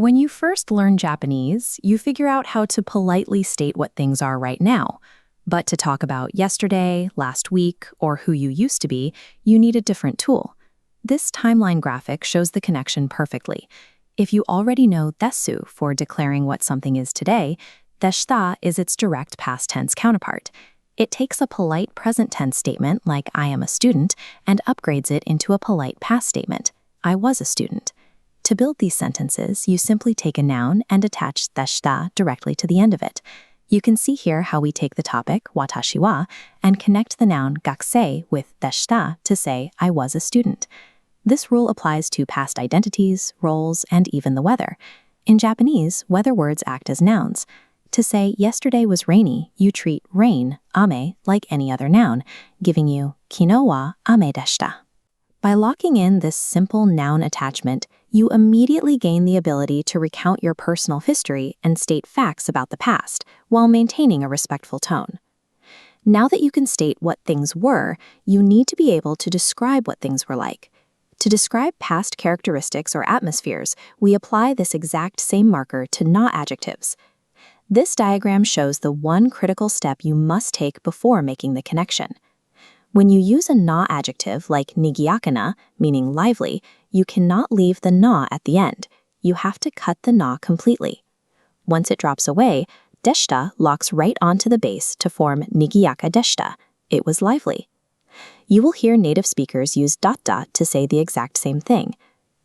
When you first learn Japanese, you figure out how to politely state what things are right now. But to talk about yesterday, last week, or who you used to be, you need a different tool. This timeline graphic shows the connection perfectly. If you already know desu for declaring what something is today, deshita is its direct past tense counterpart. It takes a polite present tense statement like I am a student and upgrades it into a polite past statement, I was a student. To build these sentences, you simply take a noun and attach deshita directly to the end of it. You can see here how we take the topic, watashi wa, and connect the noun gakusei with deshita to say, I was a student. This rule applies to past identities, roles, and even the weather. In Japanese, weather words act as nouns. To say, yesterday was rainy, you treat rain, ame, like any other noun, giving you, kino wa ame deshita. By locking in this simple noun attachment, you immediately gain the ability to recount your personal history and state facts about the past, while maintaining a respectful tone. Now that you can state what things were, you need to be able to describe what things were like. To describe past characteristics or atmospheres, we apply this exact same marker to na-adjectives. This diagram shows the one critical step you must take before making the connection. When you use a na-adjective like nigiyaka, meaning lively, you cannot leave the na at the end. You have to cut the na completely. Once it drops away, deshita locks right onto the base to form nigiyaka deshita. It was lively. You will hear native speakers use dot dot to say the exact same thing.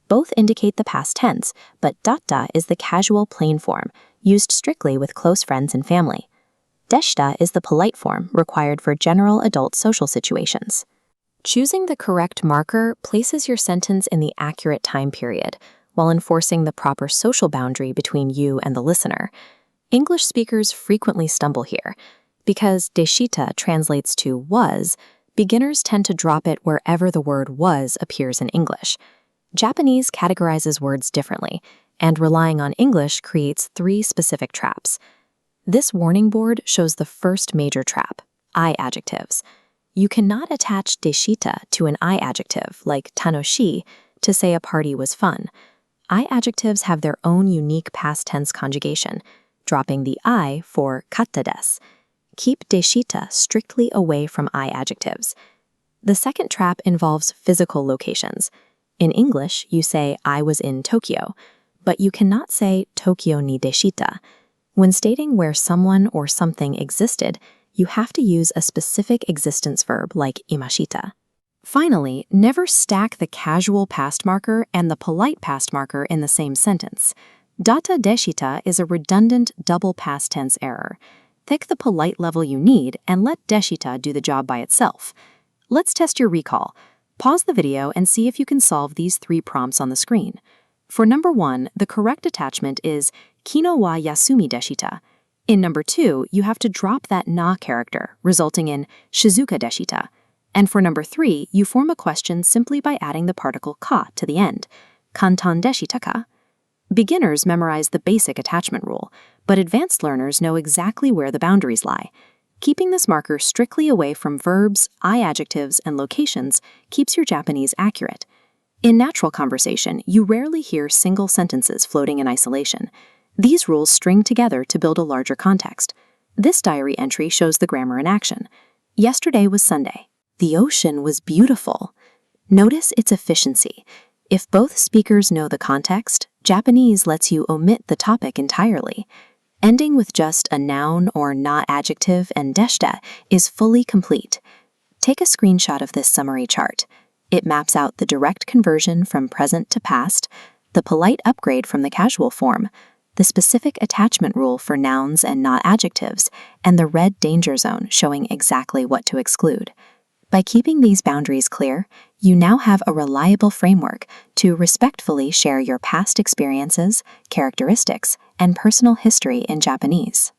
Both indicate the past tense, but dot dot is the casual plain form, used strictly with close friends and family. Deshita is the polite form required for general adult social situations. Choosing the correct marker places your sentence in the accurate time period, while enforcing the proper social boundary between you and the listener. English speakers frequently stumble here. Because deshita translates to was, beginners tend to drop it wherever the word was appears in English. Japanese categorizes words differently, and relying on English creates 3 specific traps. This warning board shows the first major trap, I adjectives. You cannot attach deshita to an I adjective, like tanoshi, to say a party was fun. I adjectives have their own unique past tense conjugation, dropping the I for katta desu. Keep deshita strictly away from I adjectives. The second trap involves physical locations. In English, you say I was in Tokyo, but you cannot say Tokyo ni deshita. When stating where someone or something existed, you have to use a specific existence verb like imashita. Finally, never stack the casual past marker and the polite past marker in the same sentence. Data deshita is a redundant double past tense error. Pick the polite level you need and let deshita do the job by itself. Let's test your recall. Pause the video and see if you can solve these 3 prompts on the screen. For number 1, the correct attachment is kino wa yasumi deshita. In number 2, you have to drop that na character, resulting in shizuka deshita. And for number 3, you form a question simply by adding the particle ka to the end. Kantan deshita ka? Beginners memorize the basic attachment rule, but advanced learners know exactly where the boundaries lie. Keeping this marker strictly away from verbs, I adjectives, and locations keeps your Japanese accurate. In natural conversation, you rarely hear single sentences floating in isolation. These rules string together to build a larger context. This diary entry shows the grammar in action. Yesterday was Sunday. The ocean was beautiful. Notice its efficiency. If both speakers know the context, Japanese lets you omit the topic entirely. Ending with just a noun or na-adjective and deshita is fully complete. Take a screenshot of this summary chart. It maps out the direct conversion from present to past, the polite upgrade from the casual form, the specific attachment rule for nouns and na-adjectives, and the red danger zone showing exactly what to exclude. By keeping these boundaries clear, you now have a reliable framework to respectfully share your past experiences, characteristics, and personal history in Japanese.